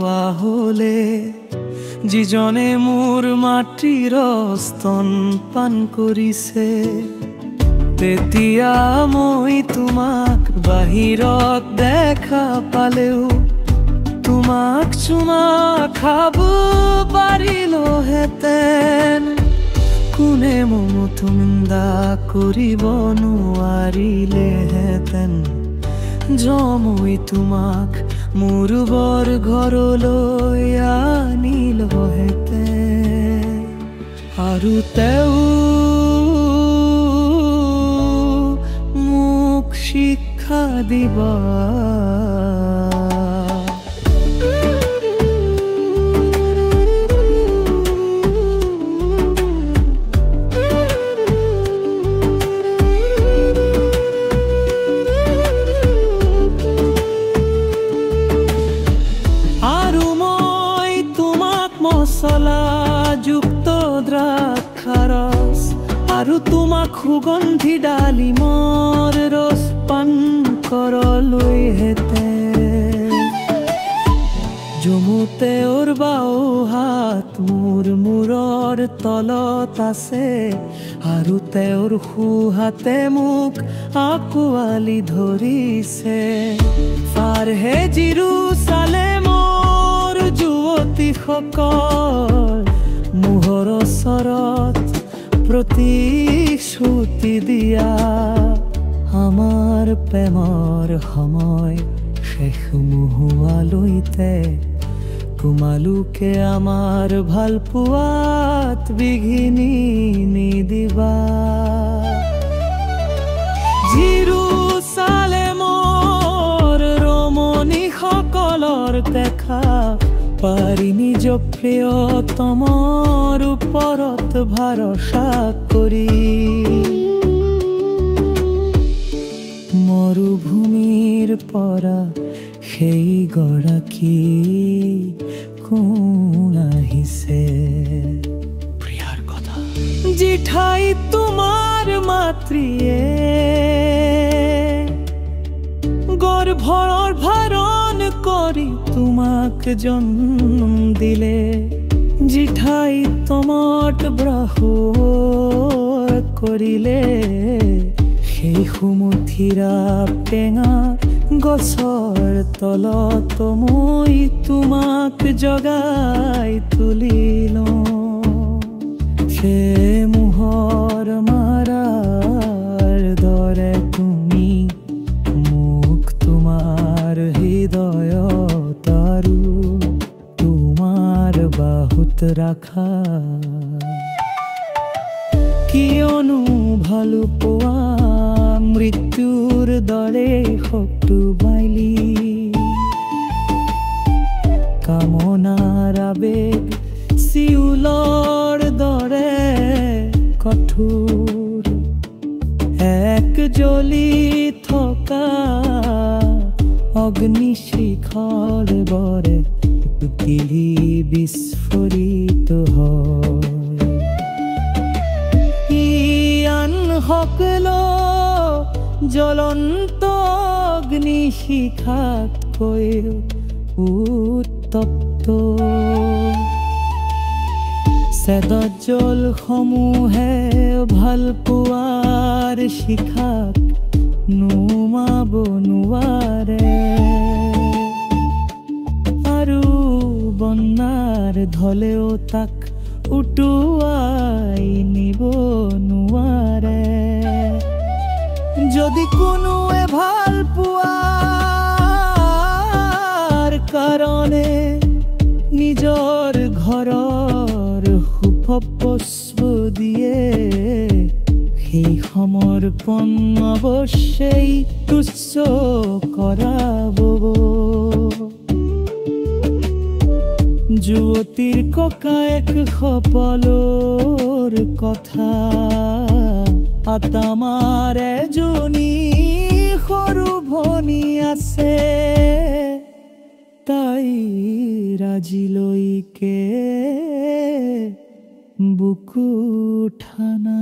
হোৱা হলে যিজনে মোৰ মাতৃৰ স্তন পান কৰিছে তেতিয়া মই তোমাক বাহিৰত দেখা পালেও তোমাক চুমা খাব পাৰিলোহেঁতেন কোনে মমত নিন্দা কৰিব নোৱাৰিলেহেঁতেন মই তোমাক মোৰ বৰ ঘৰলৈ আনিলোহেঁতেন আৰু তেওঁ মোক শিক্ষা দিবা মছলাযুক্ত দ্ৰাক্ষাৰস আৰু তোমাক সুগন্ধি ডালিমৰ ৰস পান কৰলৈহেঁতেন জমুতে ওৰ বাও হাত মোৰ মূৰৰ তলত আছে আৰু তেওঁৰ সোঁহাতে মোক আঁকোৱালি ধৰিছে ফাৰহে জেৰুচালেমৰ যুৱতীসকল মোহৰ ওচৰত প্ৰতিশ্ৰুতি দিয়া আমাৰ প্ৰেমৰ সময় শেষ নোহোৱালৈতে তোমালোকে আমাৰ ভাল পোৱাত বিঘিনি নিদিবা জেৰুচালেমৰ ৰমণীসকলৰ দেখা পাৰি নিজ প্ৰিয়তমৰ ওপৰত ভৰসা কৰি মৰুভূমিৰ পৰা সেই গৰাকী কোন আহিছে প্ৰিয়াৰ কথা যি ঠাইত তোমাৰ মাতৃয়ে গৰ্ভৰ ধাৰণ কৰি তোমাক জন্ম দিলে যি ঠাইত তমত ব্ৰহ্ম কৰিলে সেই সুমথিৰা টেঙা গছৰ তলত মই তোমাক জগাই তুলিলো সেই মোহৰ মাৰাৰ দৰে তুমি মোক তোমাৰ হৃদয়ত আৰু তোমাৰ বাহুত ৰাখা কিয়নো ভাল পোৱা মৃত্যুৰ দৰে শক্তি বাইলি কামনাৰ আবেগ চিউলৰ দৰে কঠোৰ এক জ্বলি থকা অগ্নিশিখাৰ দৰে পৃথিৱী বিস্ফোৰিত হয় সকল জ্বলন্ত অগ্নিশিখাতকৈ উত্তপ্ত চেদজ্জল সমূহে ভাল পোৱাৰ শিখাক নুমাব নোৱাৰে আৰু বন্যাৰ ঢলেও তাক উটুৱাই নিব নোৱাৰে যদি কোনোৱে ভাল পোৱাৰ কাৰণে নিজৰ ঘৰৰ সুভপস্ব দিয়ে সেই সমৰ্পণ অৱশ্যেই তুচ্ছ কৰাব যুৱতীৰ ককায়েক সকলৰ কথা আতামাৰ এজনী সৰু ভনী আছে তাই আজিলৈকে বুকু ঠানা